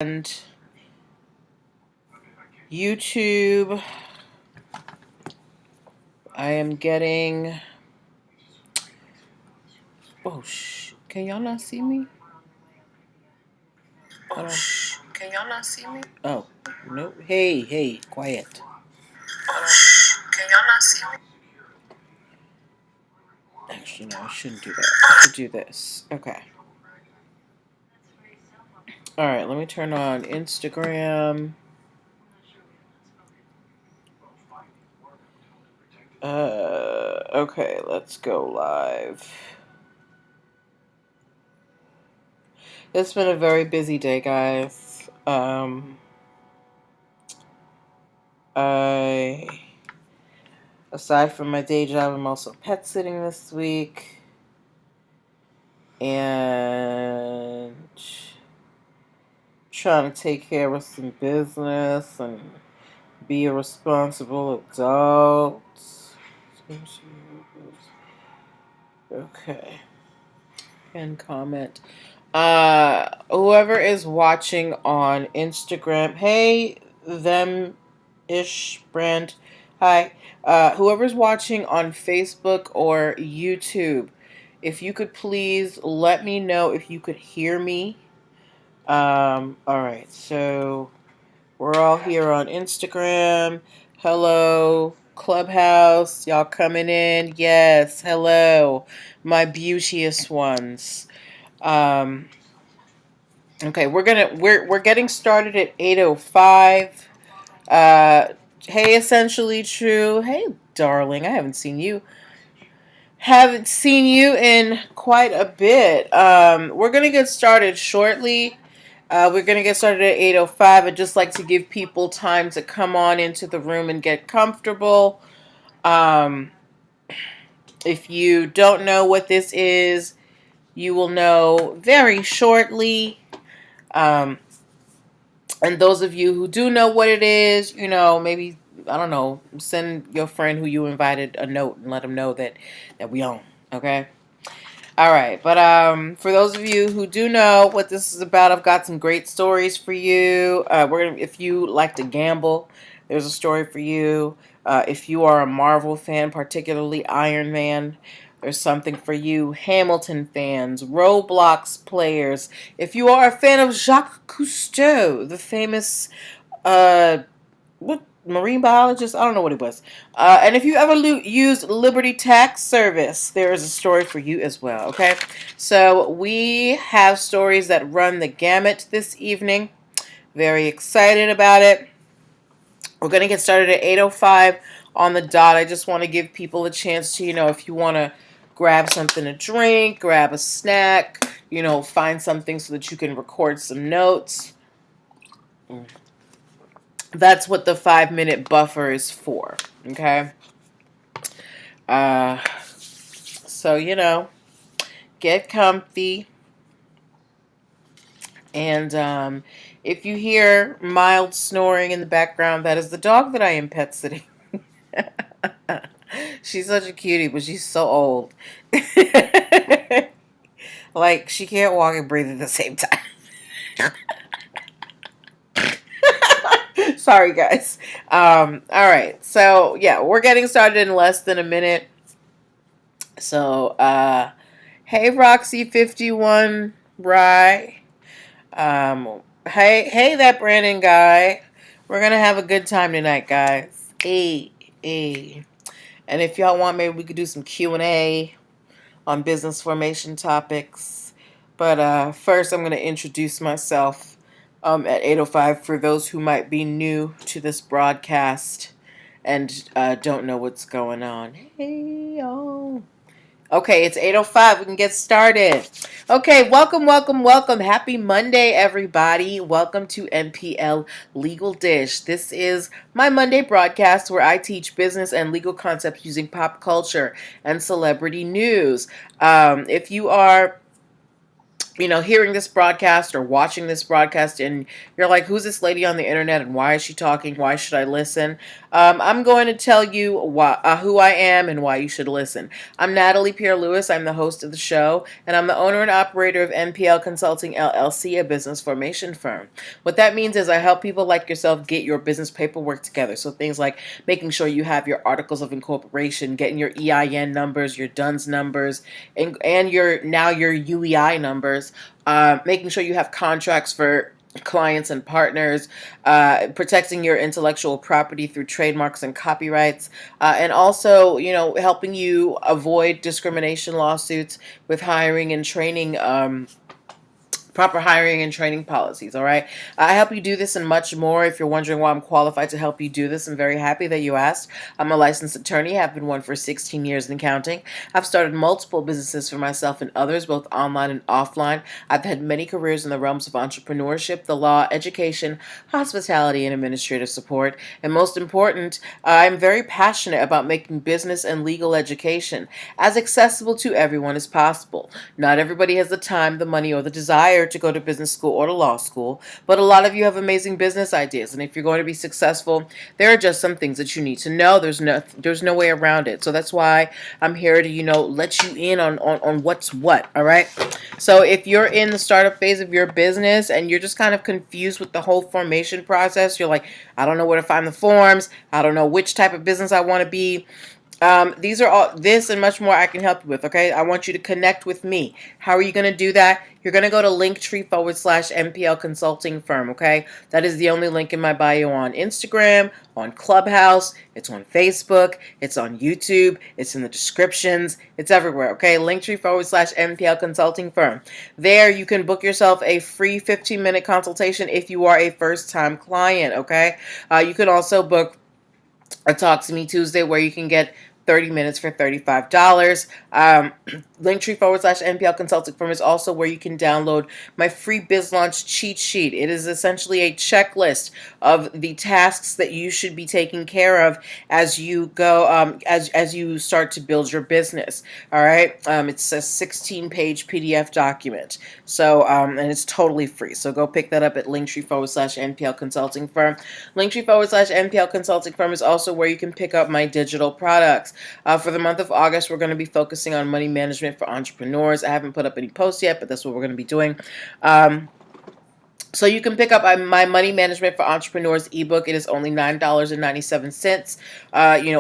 and YouTube. I am getting. Oh, can y'all not see me? Can y'all not see me? Oh, no. Hey, quiet. Can y'all not see me? Actually, no, I shouldn't do that. I should do this. Okay. Alright, let me turn on Instagram. Okay, let's go live. It's been a very busy day, guys. Aside from my day job, I'm also pet sitting this week. And trying to take care of some business and be a responsible adult. Okay. And comment. Whoever is watching on Instagram, hey, them ish brand. Hi. Whoever's watching on Facebook or YouTube, if you could please let me know if you could hear me. Alright, so we're all here on Instagram. Hello, Clubhouse. Y'all coming in? Yes, hello, my beauteous ones. Okay, we're getting started at 8:05. Hey, essentially true. Hey, darling, I haven't seen you. Haven't seen you in quite a bit. We're gonna get started shortly. We're gonna get started at 8:05. I'd just like to give people time to come on into the room and get comfortable. If you don't know what this is, you will know very shortly. And those of you who do know what it is, maybe, I don't know, send your friend who you invited a note and let them know that we on. Okay. All right. But for those of you who do know what this is about, I've got some great stories for you. If you like to gamble, there's a story for you. If you are a Marvel fan, particularly Iron Man, there's something for you. Hamilton fans, Roblox players. If you are a fan of Jacques Cousteau, the famous what marine biologist? I don't know what it was. And if you ever used Liberty Tax Service, there is a story for you as well. Okay, so we have stories that run the gamut this evening. Very excited about it. We're going to get started at 8:05 on the dot. I just want to give people a chance to, if you want to grab something to drink, grab a snack, find something so that you can record some notes. That's what the 5-minute buffer is for. Okay. So, get comfy. And if you hear mild snoring in the background, that is the dog that I am pet sitting. She's such a cutie, but she's so old. Like, she can't walk and breathe at the same time. Sorry, guys. All right. So, yeah, we're getting started in less than a minute. So, hey, Roxy51, Rye. Hey, that Brandon guy. We're gonna have a good time tonight, guys. Hey. And if y'all want, maybe we could do some Q&A on business formation topics. But first, I'm gonna introduce myself at 8:05 for those who might be new to this broadcast and don't know what's going on. Hey, y'all. Okay, it's 8:05. We can get started. Okay, welcome. Happy Monday, everybody. Welcome to NPL Legal Dish. This is my Monday broadcast where I teach business and legal concepts using pop culture and celebrity news. If you are hearing this broadcast or watching this broadcast, and you're like, who's this lady on the internet and why is she talking? Why should I listen? I'm going to tell you who I am and why you should listen. I'm Natalie Pierre-Lewis. I'm the host of the show, and I'm the owner and operator of NPL Consulting LLC, a business formation firm. What that means is I help people like yourself get your business paperwork together. So things like making sure you have your articles of incorporation, getting your EIN numbers, your DUNS numbers, and your UEI numbers, making sure you have contracts for clients and partners, protecting your intellectual property through trademarks and copyrights, and also, helping you avoid discrimination lawsuits with hiring and training. Proper hiring and training policies. All right. I help you do this and much more. If you're wondering why I'm qualified to help you do this, I'm very happy that you asked. I'm a licensed attorney. I've been one for 16 years and counting. I've started multiple businesses for myself and others, both online and offline. I've had many careers in the realms of entrepreneurship, the law, education, hospitality, and administrative support. And most important, I'm very passionate about making business and legal education as accessible to everyone as possible. Not everybody has the time, the money, or the desire to go to business school or to law school, but a lot of you have amazing business ideas, and if you're going to be successful, there are just some things that you need to know. There's no way around it. So that's why I'm here to let you in on what's what. All right. So if you're in the startup phase of your business and you're just kind of confused with the whole formation process, you're like, I don't know where to find the forms, I don't know which type of business I want to be. These are all this and much more I can help you with. Okay, I want you to connect with me. How are you going to do that? You're going to go to linktr.ee/NPL Consulting Firm. Okay, that is the only link in my bio on Instagram, on Clubhouse. It's on Facebook. It's on YouTube. It's in the descriptions. It's everywhere. Okay, linktr.ee/NPL Consulting Firm. There you can book yourself a free 15-minute consultation if you are a first-time client. Okay, you can also book a Talk to Me Tuesday where you can get 30 minutes for $35. Linktree/NPL Consulting Firm is also where you can download my free Biz Launch cheat sheet. It is essentially a checklist of the tasks that you should be taking care of as you go, as you start to build your business. All right. It's a 16-page PDF document. So, and it's totally free. So go pick that up at Linktree/NPL Consulting Firm. Linktree/NPL Consulting Firm is also where you can pick up my digital products. For the month of August, we're going to be focusing on money management for entrepreneurs. I haven't put up any posts yet, but that's what we're going to be doing. So you can pick up my Money Management for Entrepreneurs ebook. It is only $9.97.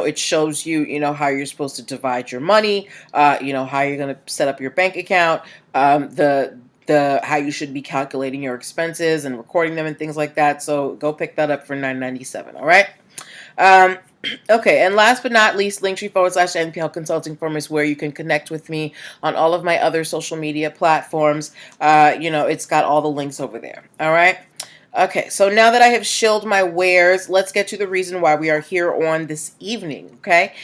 It shows you, how you're supposed to divide your money, how you're going to set up your bank account, the how you should be calculating your expenses and recording them and things like that. So go pick that up for $9.97. All right. Okay, and last but not least, Linktree/NPL Consulting Firm is where you can connect with me on all of my other social media platforms. It's got all the links over there. All right. Okay, so now that I have shilled my wares, let's get to the reason why we are here on this evening, okay?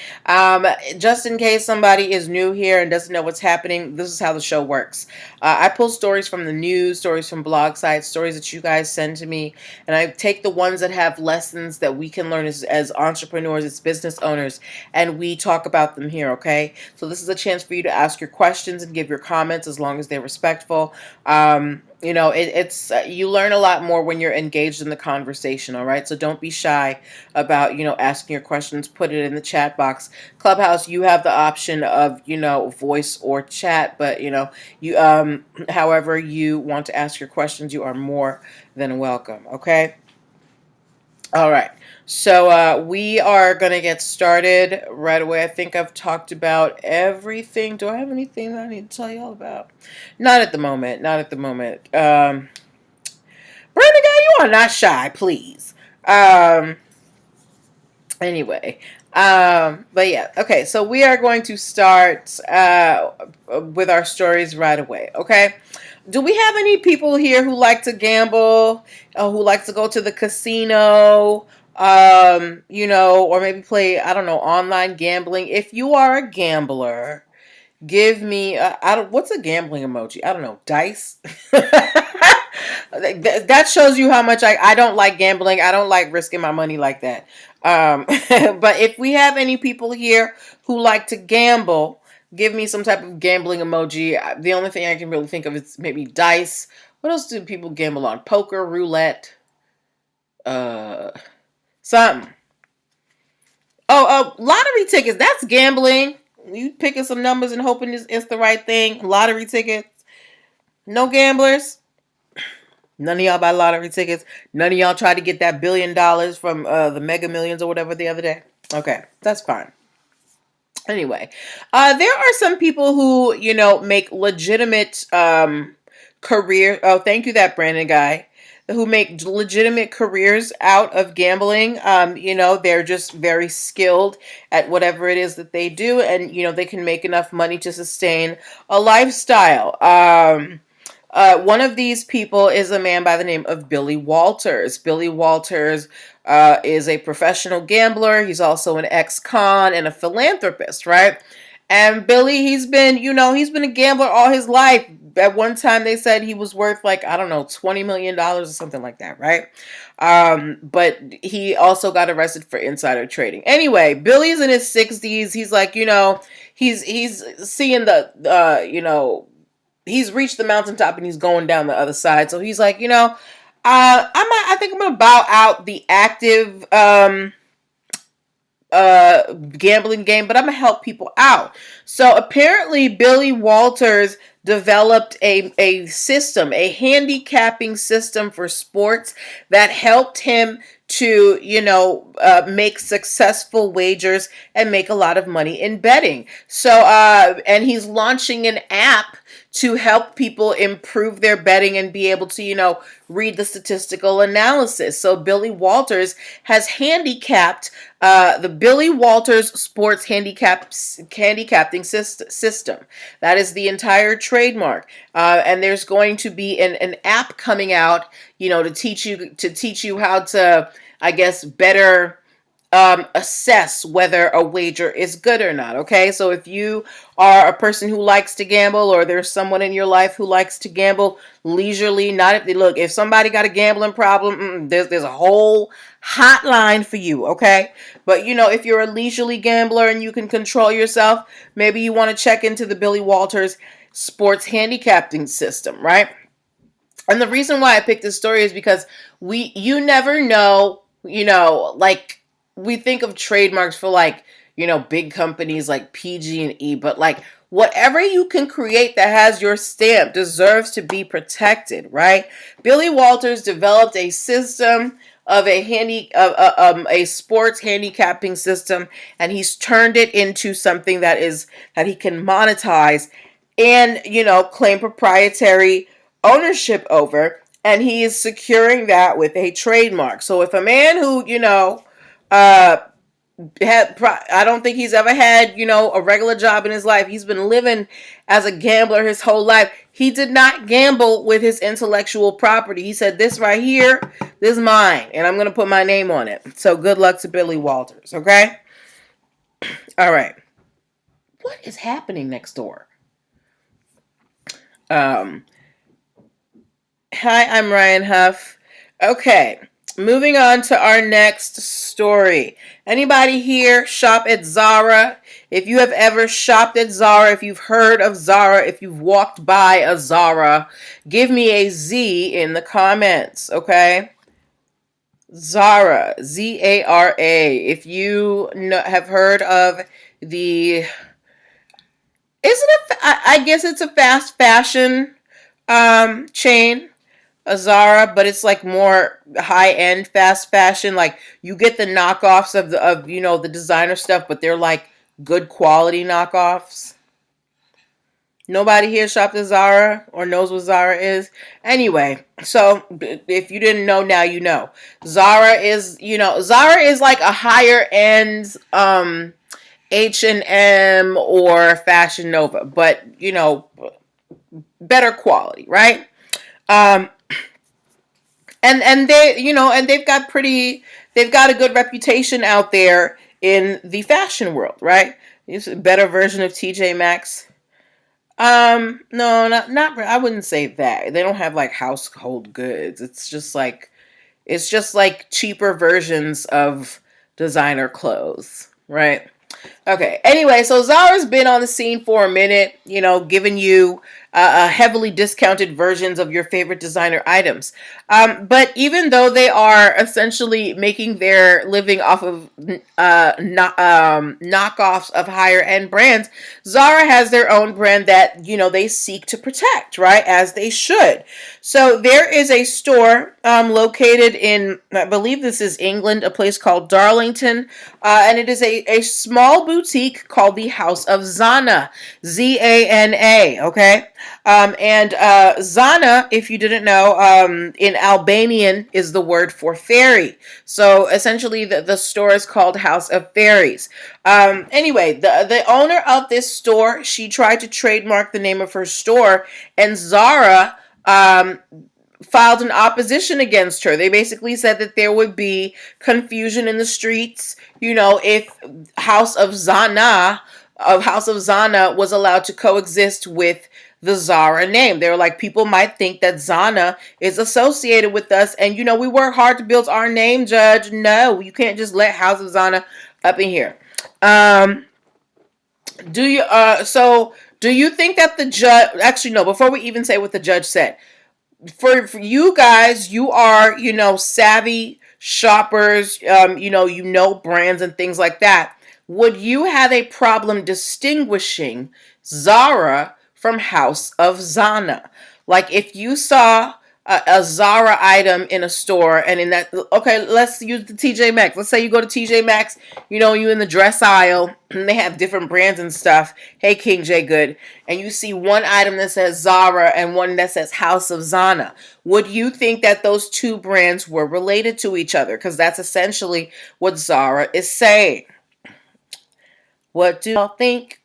Just in case somebody is new here and doesn't know what's happening, this is how the show works. I pull stories from the news, stories from blog sites, stories that you guys send to me, and I take the ones that have lessons that we can learn as entrepreneurs, as business owners, and we talk about them here, okay? So this is a chance for you to ask your questions and give your comments as long as they're respectful. It's you learn a lot more when you're engaged in the conversation, all right? So don't be shy about, asking your questions. Put it in the chat box. Clubhouse, you have the option of, voice or chat, but, however you want to ask your questions, you are more than welcome, okay? All right. So we are going to get started right away. I think I've talked about everything. Do I have anything that I need to tell you all about? Not at the moment. Not at the moment. Brenda, you are not shy, please. Anyway. But yeah. Okay. So we are going to start with our stories right away. Okay. Do we have any people here who like to gamble, who like to go to the casino, or maybe play, I don't know, online gambling? If you are a gambler, give me, what's a gambling emoji? I don't know, dice? That shows you how much I don't like gambling. I don't like risking my money like that. But if we have any people here who like to gamble, Give me some type of gambling emoji. The only thing I can really think of is maybe dice. What else do people gamble on? Poker, roulette, uh, something. Oh, lottery tickets. That's gambling. You picking some numbers and hoping it's the right thing. Lottery tickets. No gamblers. None of y'all buy lottery tickets. None of y'all tried to get that $1 billion from the Mega Millions or whatever the other day. Okay, that's fine. Anyway, there are some people who, make legitimate career. Oh, thank you, that Brandon guy, who make legitimate careers out of gambling. They're just very skilled at whatever it is that they do, and they can make enough money to sustain a lifestyle. One of these people is a man by the name of Billy Walters. Billy Walters is a professional gambler. He's also an ex-con and a philanthropist, right? And Billy, he's been a gambler all his life. At one time, they said he was worth like, I don't know, $20 million or something like that, right? But he also got arrested for insider trading. Anyway, Billy's in his 60s. He's like, he's seeing he's reached the mountaintop and he's going down the other side. So he's like, I think I'm gonna bow out the active gambling game, but I'm gonna help people out. So apparently Billy Walters developed a system, a handicapping system for sports that helped him to, make successful wagers and make a lot of money in betting. So, and he's launching an app to help people improve their betting and be able to, read the statistical analysis. So Billy Walters has handicapped the Billy Walters Sports Handicapping System. That is the entire trademark. And there's going to be an app coming out, to teach you how to, I guess, better assess whether a wager is good or not. Okay, so if you are a person who likes to gamble, or there's someone in your life who likes to gamble leisurely, not if they look, if somebody got a gambling problem, there's a whole hotline for you. Okay, but if you're a leisurely gambler and you can control yourself, maybe you want to check into the Billy Walters Sports Handicapping System, right? And the reason why I picked this story is because you never know, like, we think of trademarks for like, big companies like PG&E, but like whatever you can create that has your stamp deserves to be protected, right? Billy Walters developed a system of a sports handicapping system, and he's turned it into something that he can monetize and, claim proprietary ownership over, and he is securing that with a trademark. So if a man who, uh, I don't think he's ever had, a regular job in his life. He's been living as a gambler his whole life. He did not gamble with his intellectual property. He said, this right here, this is mine, and I'm going to put my name on it. So good luck to Billy Walters, okay? All right. What is happening next door? Hi, I'm Ryan Huff. Okay, moving on to our next story. Anybody here shop at Zara? If you have ever shopped at Zara, if you've heard of Zara, if you've walked by a Zara, give me a Z in the comments, okay? Zara, Z-A-R-A. If you have heard of the... I guess it's a fast fashion chain, a Zara, but it's like more high-end fast fashion. Like, you get the knockoffs of the designer stuff, but they're like good quality knockoffs. Nobody here shopped at Zara or knows what Zara is. Anyway, so if you didn't know, now you know. Zara is like a higher end H&M or Fashion Nova, but better quality, right? And they've got a good reputation out there in the fashion world, right? It's a better version of TJ Maxx. No, not I wouldn't say that. They don't have like household goods. It's just like cheaper versions of designer clothes, right? Okay. Anyway, so Zara's been on the scene for a minute, giving you heavily discounted versions of your favorite designer items. But even though they are essentially making their living off of knockoffs of higher end brands, Zara has their own brand that, they seek to protect, right? As they should. So there is a store located in, I believe this is England, a place called Darlington, and it is a small boutique called the House of Zana, Zana. Okay, and Zana, if you didn't know, in Albanian is the word for fairy. So essentially, the store is called House of Fairies. Anyway, the owner of this store, she tried to trademark the name of her store, and Zara filed an opposition against her. They basically said that there would be confusion in the streets, if House of Zana was allowed to coexist with the Zara name. They were like, people might think that Zana is associated with us, and we work hard to build our name, Judge. No, you can't just let House of Zana up in here. Do you think that the judge, actually no, before we even say what the judge said, for you guys, you are, savvy shoppers, brands and things like that. Would you have a problem distinguishing Zara from House of Zana? Like if you saw a Zara item in a store, and in that, okay, let's use the TJ Maxx. Let's say you go to TJ Maxx, you in the dress aisle, and they have different brands and stuff. Hey, King J Good, and you see one item that says Zara and one that says House of Zana. Would you think that those two brands were related to each other? Because that's essentially what Zara is saying. What do y'all think?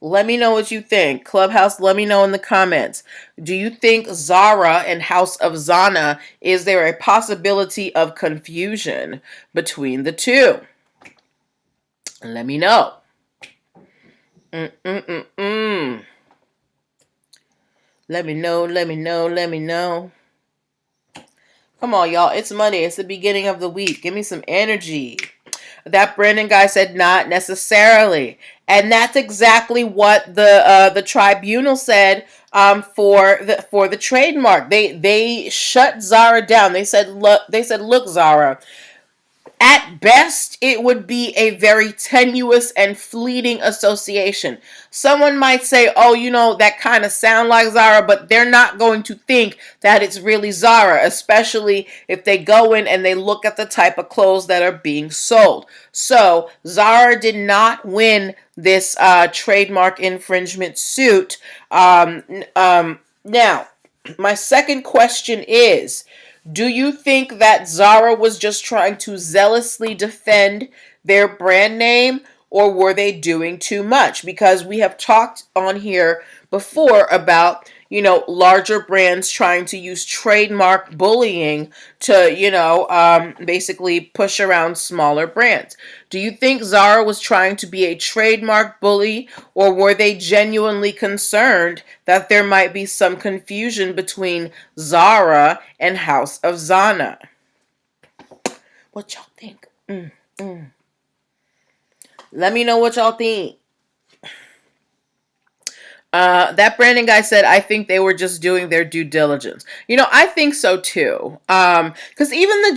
Let me know what you think. Clubhouse, let me know in the comments. Do you think Zara and House of Zana, is there a possibility of confusion between the two? Let me know. Let me know. Come on, y'all. It's Monday. It's the beginning of the week. Give me some energy. That Brandon guy said not necessarily. And that's exactly what the tribunal said for the trademark. They shut Zara down. They said look Zara, at best, it would be a very tenuous and fleeting association. Someone might say, oh, that kind of sound like Zara, but they're not going to think that it's really Zara, especially if they go in and they look at the type of clothes that are being sold. So Zara did not win this trademark infringement suit. Now, my second question is, do you think that Zara was just trying to zealously defend their brand name, or were they doing too much? Because we have talked on here before about, larger brands trying to use trademark bullying to, basically push around smaller brands. Do you think Zara was trying to be a trademark bully, or were they genuinely concerned that there might be some confusion between Zara and House of Zana? What y'all think? Let me know what y'all think. That Brandon guy said, I think they were just doing their due diligence. I think so too. Because even the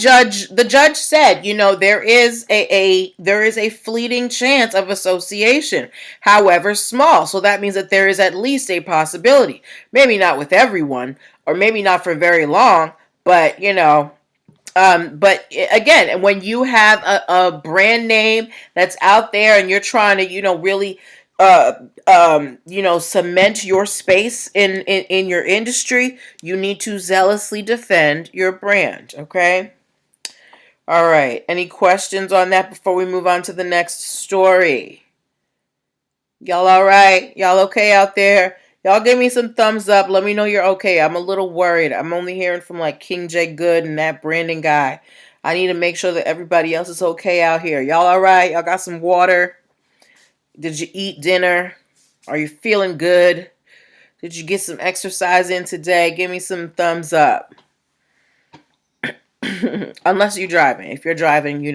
judge said, there is a fleeting chance of association, however small. So that means that there is at least a possibility. Maybe not with everyone, or maybe not for very long, but but again, when you have a brand name that's out there and you're trying to, really cement your space in your industry, you need to zealously defend your brand. Okay. All right. Any questions on that before we move on to the next story? Y'all all right? Y'all okay out there? Y'all give me some thumbs up. Let me know you're okay. I'm a little worried. I'm only hearing from like King J Good and that Brandon guy. I need to make sure that everybody else is okay out here. Y'all all right? Y'all got some water? Did you eat dinner? Are you feeling good? Did you get some exercise in today? Give me some thumbs up. Unless you're driving. If you're driving,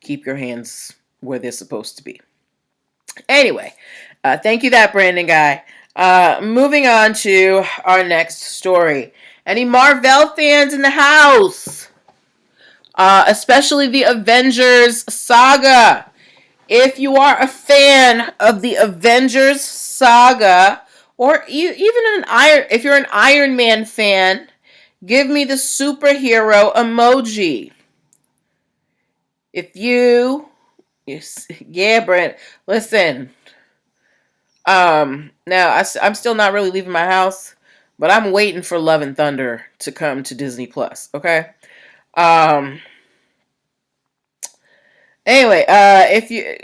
keep your hands where they're supposed to be. Anyway, thank you, that Brandon guy. Moving on to our next story. Any Marvel fans in the house? Especially the Avengers saga. If you are a fan of the Avengers saga, or even if you're an Iron Man fan, give me the superhero emoji. If you, yes, yeah, Brent. Listen, now I'm still not really leaving my house, but I'm waiting for Love and Thunder to come to Disney Plus. Okay. Um. Anyway, if you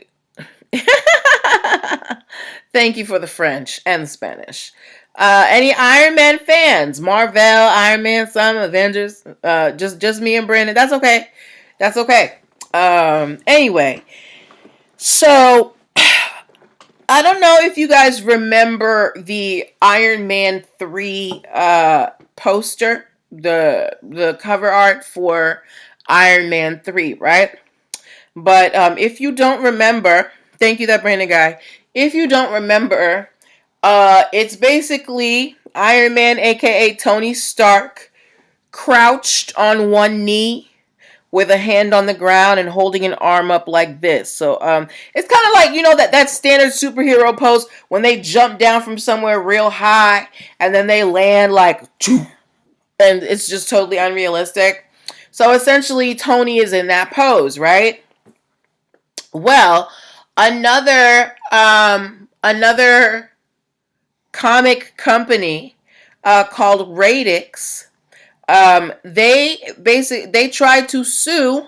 thank you for the French and the Spanish. Any Iron Man fans? Marvel, Iron Man, some Avengers. Just me and Brandon. That's okay. That's okay. Anyway, so I don't know if you guys remember the Iron Man 3 poster, the cover art for Iron Man 3, right? But if you don't remember, thank you, that Brandon guy. If you don't remember, it's basically Iron Man, aka Tony Stark, crouched on one knee with a hand on the ground and holding an arm up like this. So it's kind of like, that standard superhero pose when they jump down from somewhere real high and then they land like, and it's just totally unrealistic. So essentially, Tony is in that pose, right? Well, another comic company called Radix. They tried to sue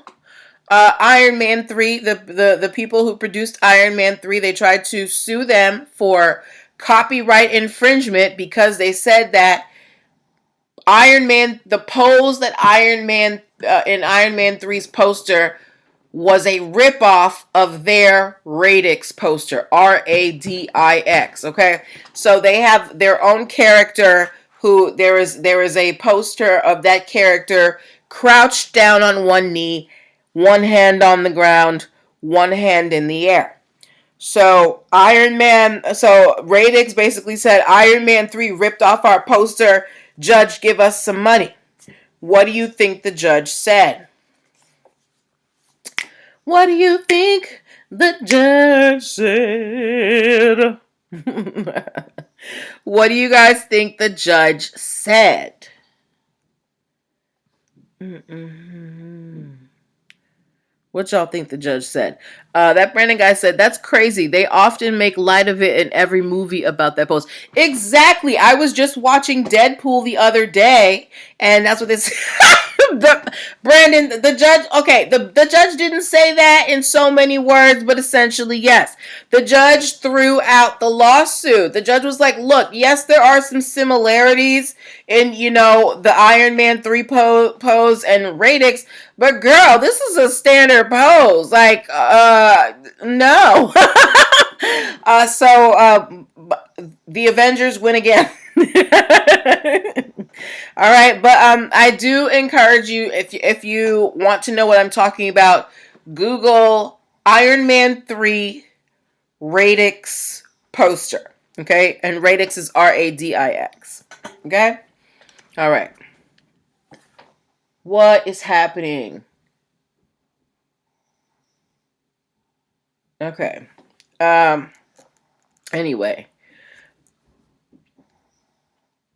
Iron Man 3, the people who produced Iron Man 3. They tried to sue them for copyright infringement because they said that the pose that Iron Man in Iron Man 3's poster was a ripoff of their Radix poster, Radix. Okay, so they have their own character. Who there is a poster of that character crouched down on one knee, one hand on the ground, one hand in the air. So Radix basically said Iron Man 3 ripped off our poster. Judge, give us some money. What do you think the judge said? What do you think the judge said? What do you guys think the judge said? What y'all think the judge said? That Brandon guy said, that's crazy. They often make light of it in every movie about that post. Exactly. I was just watching Deadpool the other day, and that's what this... Brandon, the judge, okay, the judge didn't say that in so many words, but essentially, yes. The judge threw out the lawsuit. The judge was like, look, yes, there are some similarities in, the Iron Man 3 pose and Radix, but girl, this is a standard pose. Like, no. So the Avengers win again. All right, but I do encourage you, if you want to know what I'm talking about, Google Iron Man 3 Radix poster. Okay, and Radix is Radix. Okay, all right. What is happening? Okay. Anyway.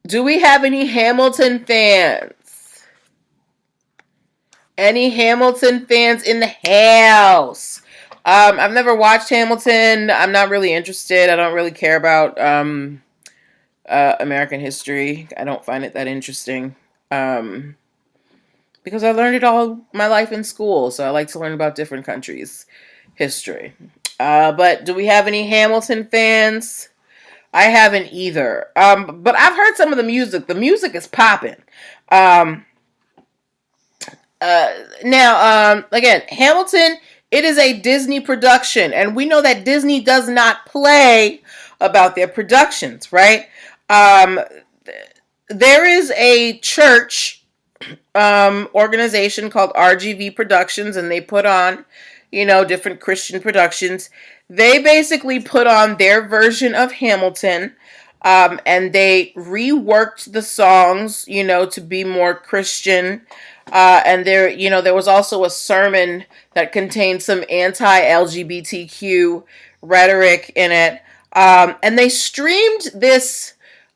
Do we have any Hamilton fans? Any Hamilton fans in the house? I've never watched Hamilton. I'm not really interested. I don't really care about American history. I don't find it that interesting. Because I learned it all my life in school. So I like to learn about different countries' history. But do we have any Hamilton fans? I haven't either. But I've heard some of the music. The music is popping. Now, again, Hamilton, it is a Disney production. And we know that Disney does not play about their productions, right? There is a church organization called RGV Productions, and they put on different Christian productions. They basically put on their version of Hamilton, and they reworked the songs, to be more Christian. And there was also a sermon that contained some anti-LGBTQ rhetoric in it. And they streamed this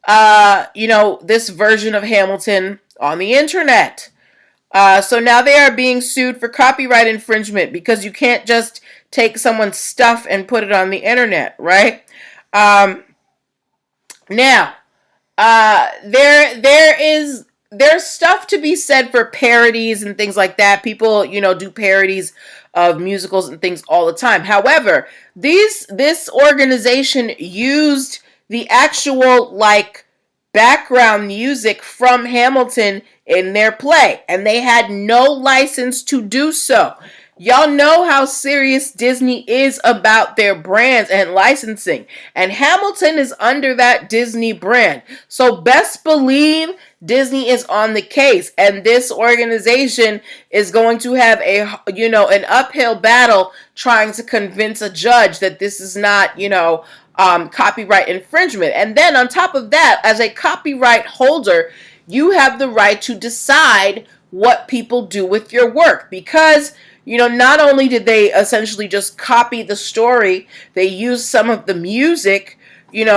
version of Hamilton on the internet. So now they are being sued for copyright infringement because you can't just take someone's stuff and put it on the internet, right? Um, Now, there's stuff to be said for parodies and things like that. People, do parodies of musicals and things all the time. However, this organization used the actual background music from Hamilton in their play, and they had no license to do so. Y'all know how serious Disney is about their brands and licensing. And Hamilton is under that Disney brand. So best believe Disney is on the case. And this organization is going to have an uphill battle trying to convince a judge that this is not, copyright infringement. And then on top of that, as a copyright holder, you have the right to decide what people do with your work, because not only did they essentially just copy the story, they used some of the music. You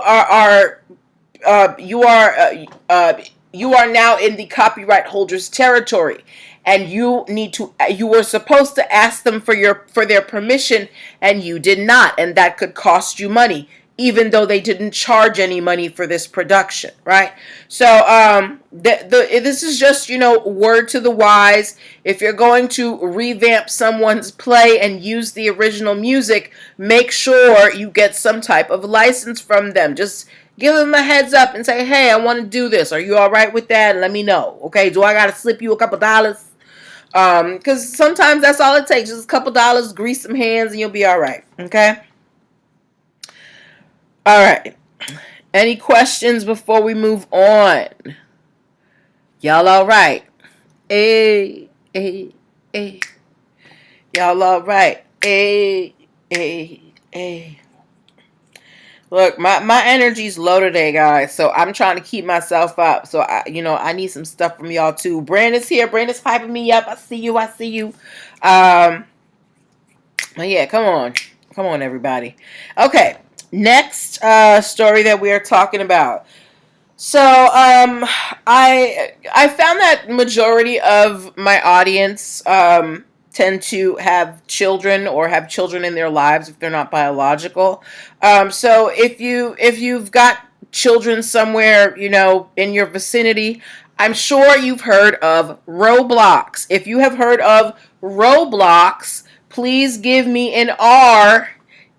are now in the copyright holder's territory, and you were supposed to ask them for their permission, and you did not, and that could cost you money, even though they didn't charge any money for this production, right? So this is just, word to the wise. If you're going to revamp someone's play and use the original music, make sure you get some type of license from them. Just give them a heads up and say, hey, I want to do this. Are you all right with that? Let me know. Okay, do I got to slip you a couple dollars? Because sometimes that's all it takes. Just a couple dollars, grease some hands, and you'll be all right. Okay? All right. Any questions before we move on? Y'all all right? Hey, hey, hey. Y'all all right? Hey, hey, hey. Look, my energy's low today, guys. So I'm trying to keep myself up. So I need some stuff from y'all too. Brandon's here. Brandon's hyping me up. I see you. But yeah, come on, everybody. Okay. Next story that we are talking about. So I found that majority of my audience tend to have children or have children in their lives if they're not biological. So if you've got children somewhere, in your vicinity, I'm sure you've heard of Roblox. If you have heard of Roblox, please give me an R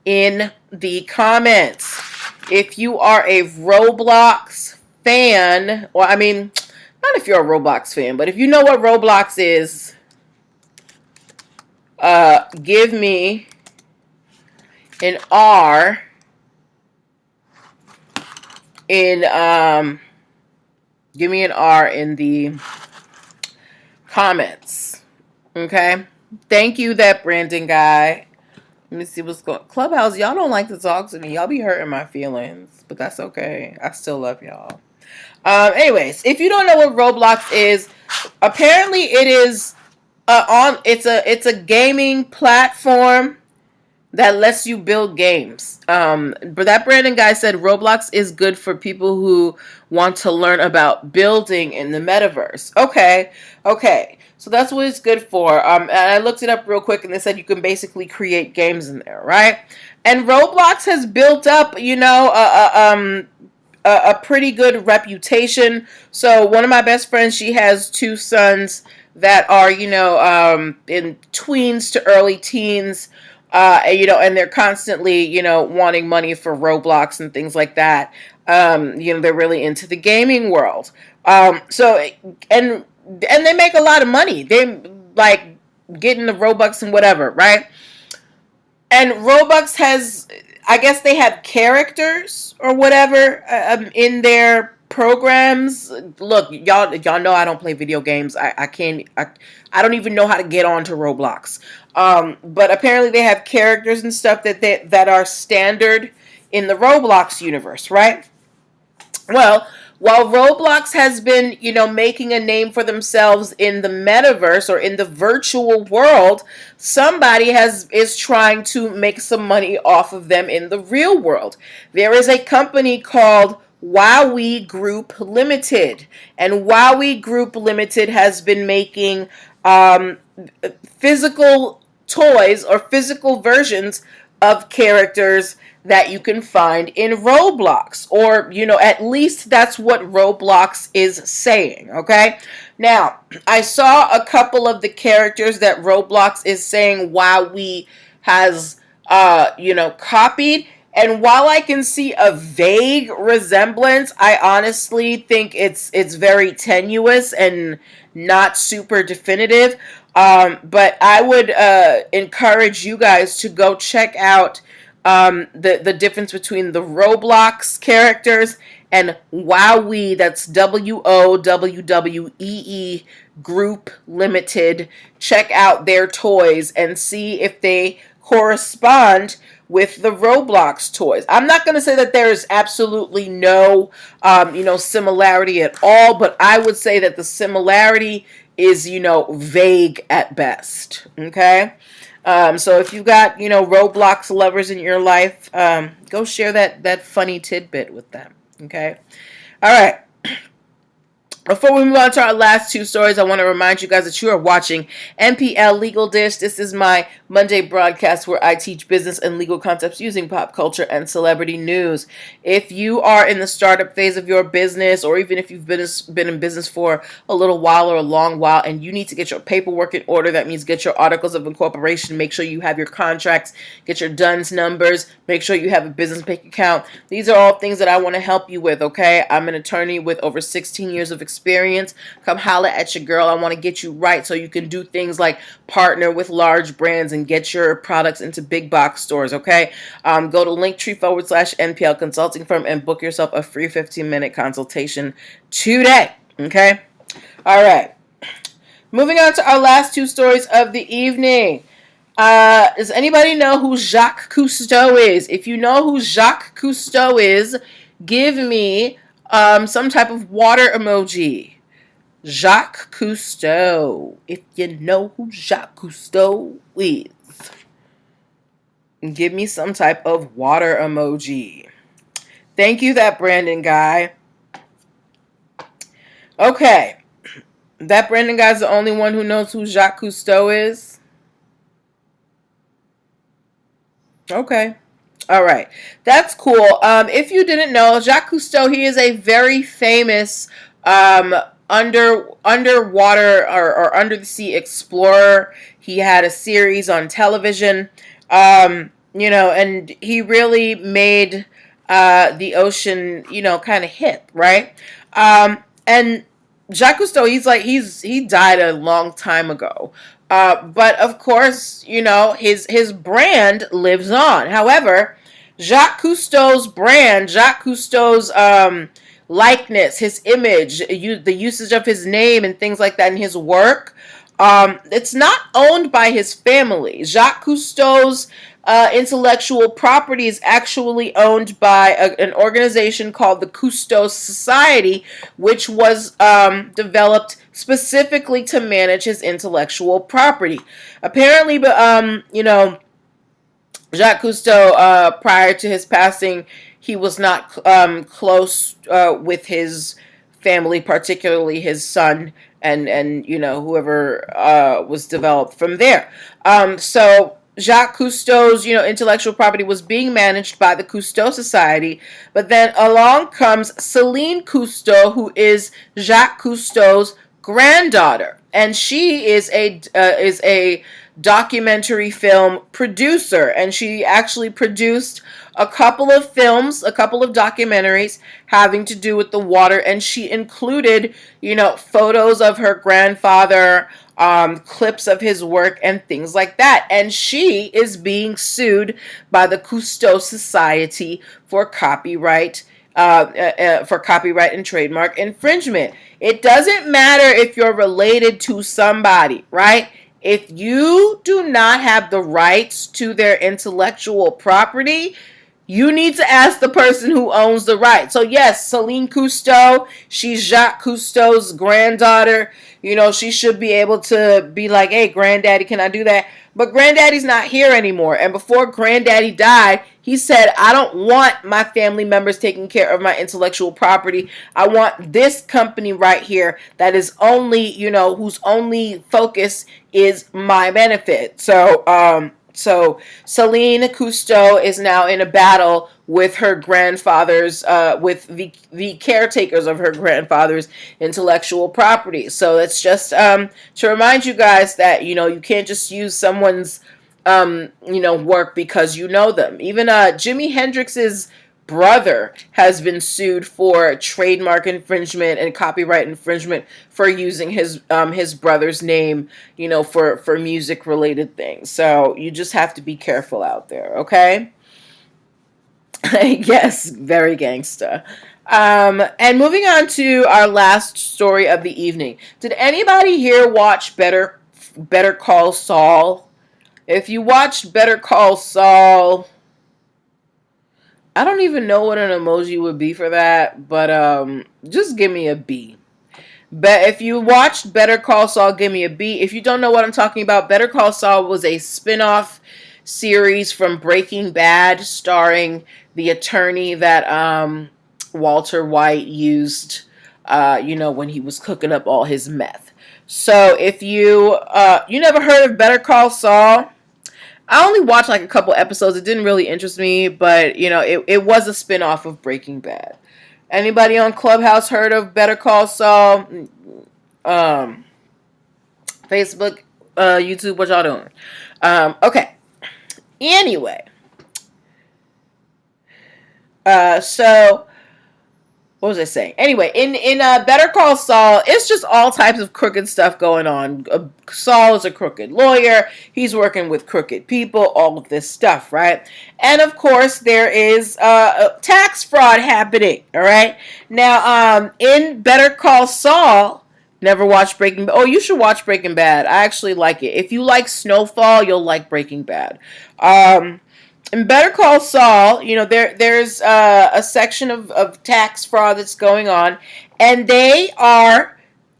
in the comments. If you are a Roblox fan, or I mean, not if you're a Roblox fan, but if you know what Roblox is, give me an R in the comments. Okay. Thank you, that Brandon guy. Let me see what's going. Clubhouse, y'all don't like to talk to me. Y'all be hurting my feelings, but that's okay. I still love y'all. Anyways, if you don't know what Roblox is, apparently it is it's a gaming platform that lets you build games. But that Brandon guy said Roblox is good for people who want to learn about building in the metaverse. Okay. So that's what it's good for. And I looked it up real quick, and they said you can basically create games in there, right? And Roblox has built up, a pretty good reputation. So one of my best friends, she has two sons that are, in tweens to early teens. And they're constantly, wanting money for Roblox and things like that. They're really into the gaming world. And they make a lot of money. They like getting the Robux and whatever, right? And Robux has, I guess they have characters or whatever in their programs. Look, y'all know I don't play video games. I can't. I don't even know how to get onto Roblox. But apparently they have characters and stuff that are standard in the Roblox universe, right? Well, while Roblox has been, making a name for themselves in the metaverse or in the virtual world, somebody is trying to make some money off of them in the real world. There is a company called Wowie Group Limited, and Wowie Group Limited has been making physical toys or physical versions of characters that you can find in Roblox, or at least that's what Roblox is saying. Okay, now I saw a couple of the characters that Roblox is saying WoW has copied, and while I can see a vague resemblance, I honestly think it's very tenuous and not super definitive. But I would encourage you guys to go check out the difference between the Roblox characters and WowWee, that's WOWWEE Group Limited. Check out their toys and see if they correspond with the Roblox toys. I'm not going to say that there's absolutely no, similarity at all, but I would say that the similarity is, vague at best. Okay? So if you've got, Roblox lovers in your life, go share that funny tidbit with them. Okay? All right. Before we move on to our last two stories, I want to remind you guys that you are watching NPL Legal Dish. This is my Monday broadcast where I teach business and legal concepts using pop culture and celebrity news. If you are in the startup phase of your business, or even if you've been in business for a little while or a long while, and you need to get your paperwork in order, that means get your articles of incorporation, make sure you have your contracts, get your DUNS numbers, make sure you have a business bank account. These are all things that I want to help you with, okay? I'm an attorney with over 16 years of experience. Come holla at your girl. I want to get you right so you can do things like partner with large brands and get your products into big box stores, okay? Go to linktr.ee/NPL Consulting Firm and book yourself a free 15-minute consultation today, okay? All right. Moving on to our last two stories of the evening. Does anybody know who Jacques Cousteau is? If you know who Jacques Cousteau is, give me some type of water emoji. Jacques Cousteau. If you know who Jacques Cousteau is, give me some type of water emoji. Thank you, that Brandon guy. Okay. That Brandon guy's the only one who knows who Jacques Cousteau is? Okay. All right. That's cool. If you didn't know, Jacques Cousteau, he is a very famous underwater or under the sea explorer. He had a series on television, and he really made the ocean, kind of hip, right? And Jacques Cousteau, he died a long time ago. But of course, his brand lives on. However, Jacques Cousteau's brand, Jacques Cousteau's likeness, his image, the usage of his name and things like that in his work, it's not owned by his family. Jacques Cousteau's intellectual property is actually owned by an organization called the Cousteau Society, which was developed specifically to manage his intellectual property. Apparently, Jacques Cousteau, prior to his passing, he was not close with his family, particularly his son and whoever was developed from there. So Jacques Cousteau's, intellectual property was being managed by the Cousteau Society, but then along comes Celine Cousteau, who is Jacques Cousteau's granddaughter, and she is a documentary film producer, and she actually produced a couple of films, a couple of documentaries having to do with the water, and she included, photos of her grandfather, clips of his work, and things like that. And she is being sued by the Cousteau Society for copyright for copyright and trademark infringement. It doesn't matter if you're related to somebody, right? If you do not have the rights to their intellectual property, you need to ask the person who owns the right. So yes, Celine Cousteau, she's Jacques Cousteau's granddaughter. You know, she should be able to be like, hey, granddaddy, can I do that? But granddaddy's not here anymore. And before granddaddy died, he said, I don't want my family members taking care of my intellectual property. I want this company right here that is only, you know, whose only focus is my benefit. So Celine Cousteau is now in a battle with her grandfather's, with the caretakers of her grandfather's intellectual property. So it's just to remind you guys that, you know, you can't just use someone's, you know, work because you know them. Even Jimi Hendrix's brother has been sued for trademark infringement and copyright infringement for using his brother's name, you know, for music related things. So you just have to be careful out there, okay? Yes, very gangsta. And moving on to our last story of the evening. Did anybody here watch Better Call Saul? If you watched Better Call Saul, I don't even know what an emoji would be for that, but just give me a B. But if you watched Better Call Saul, give me a B. If you don't know what I'm talking about, Better Call Saul was a spin-off series from Breaking Bad starring the attorney that Walter White used, you know, when he was cooking up all his meth. So if you never heard of Better Call Saul, I only watched like a couple episodes. It didn't really interest me, but you know, it was a spin-off of Breaking Bad. Anybody on Clubhouse heard of Better Call Saul? Facebook, YouTube, what y'all doing? Okay. Anyway. So what was I saying? Anyway, in Better Call Saul, it's just all types of crooked stuff going on. Saul is a crooked lawyer. He's working with crooked people, all of this stuff, right? And of course, there is tax fraud happening, all right? Now, in Better Call Saul, never watched Breaking Bad. Oh, you should watch Breaking Bad. I actually like it. If you like Snowfall, you'll like Breaking Bad. In Better Call Saul, you know, there's a section of tax fraud that's going on, and they are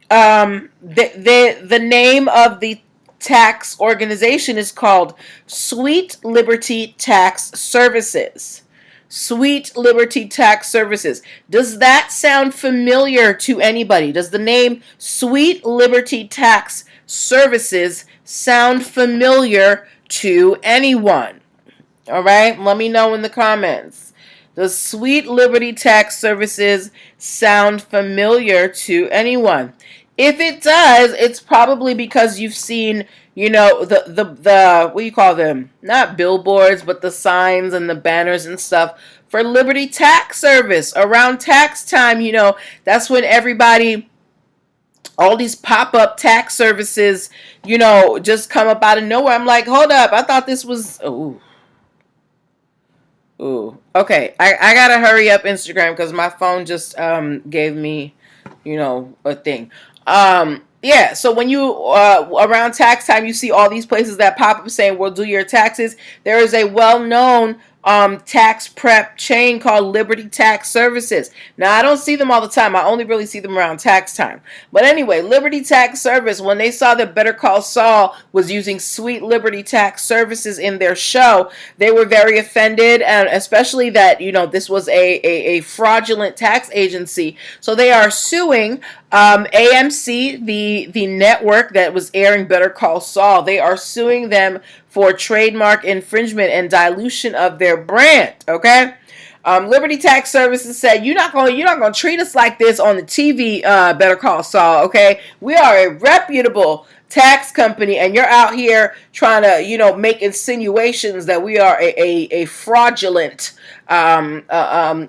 the name of the tax organization is called Sweet Liberty Tax Services. Sweet Liberty Tax Services. Does that sound familiar to anybody? Does the name Sweet Liberty Tax Services sound familiar to anyone? All right, let me know in the comments. Does Sweet Liberty Tax Services sound familiar to anyone? If it does, it's probably because you've seen, you know, the what do you call them? Not billboards, but the signs and the banners and stuff for Liberty Tax Service around tax time. You know, that's when everybody, all these pop-up tax services, you know, just come up out of nowhere. I'm like, hold up, I thought this was, Ooh. Okay, I gotta hurry up Instagram because my phone just gave me, you know, a thing. Yeah, so when you around tax time, you see all these places that pop up saying, "We'll do your taxes." There is a well-known tax prep chain called Liberty Tax Services. Now, I don't see them all the time. I only really see them around tax time. But anyway, Liberty Tax Service, when they saw that Better Call Saul was using Sweet Liberty Tax Services in their show, they were very offended, and especially that, you know, this was a fraudulent tax agency. So they are suing AMC, the network that was airing Better Call Saul. They are suing them for trademark infringement and dilution of their brand. Okay, Liberty Tax Services said, you're not gonna treat us like this on the TV. Better Call Saul. Okay, we are a reputable tax company, and you're out here trying to, you know, make insinuations that we are a fraudulent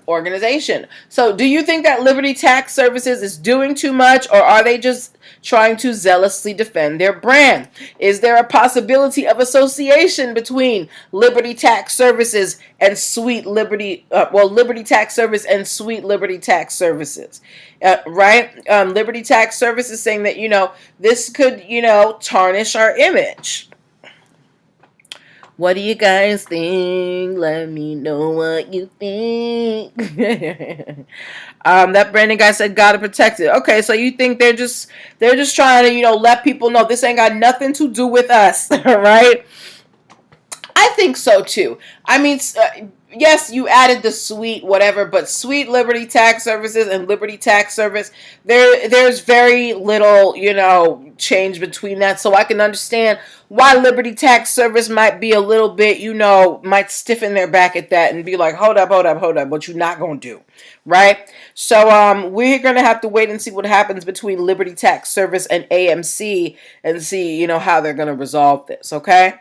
organization. So do you think that Liberty Tax Services is doing too much, or are they just trying to zealously defend their brand? Is there a possibility of association between Liberty Tax Services and Sweet Liberty, Liberty Tax Service and Sweet Liberty Tax Services? Right? Liberty Tax Services saying that, this could, tarnish our image. What do you guys think? Let me know what you think. That Brandon guy said gotta protect it. Okay, so you think they're just trying to, let people know this ain't got nothing to do with us, right? I think so too. I mean, yes, you added the Sweet whatever, but Sweet Liberty Tax Services and Liberty Tax Service, there's very little, change between that. So I can understand why Liberty Tax Service might be a little bit, might stiffen their back at that and be like, hold up, what you not gonna do, right? So we're gonna have to wait and see what happens between Liberty Tax Service and AMC and see, how they're gonna resolve this. Okay.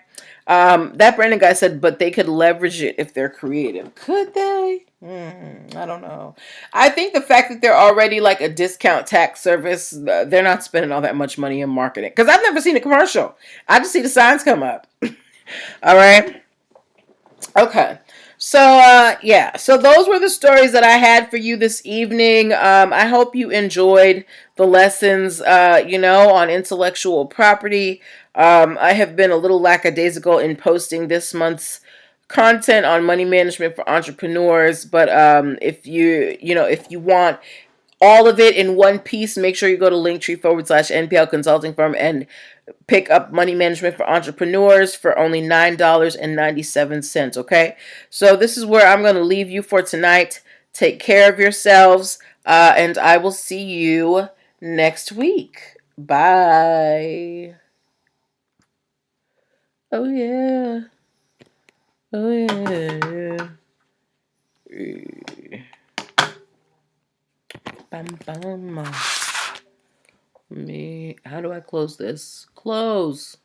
That Brandon guy said, but they could leverage it if they're creative. Could they? I don't know. I think the fact that they're already like a discount tax service, they're not spending all that much money in marketing. Because I've never seen a commercial. I just see the signs come up. All right. Okay. So, yeah. So those were the stories that I had for you this evening. I hope you enjoyed the lessons, on intellectual property. I have been a little lackadaisical in posting this month's content on money management for entrepreneurs. But if if you want all of it in one piece, make sure you go to linktr.ee/nplconsultingfirm and pick up Money Management for Entrepreneurs for only $9.97. Okay, so this is where I'm going to leave you for tonight. Take care of yourselves, and I will see you next week. Bye. Oh yeah. Oh yeah. Bum, bum. How do I close this? Close.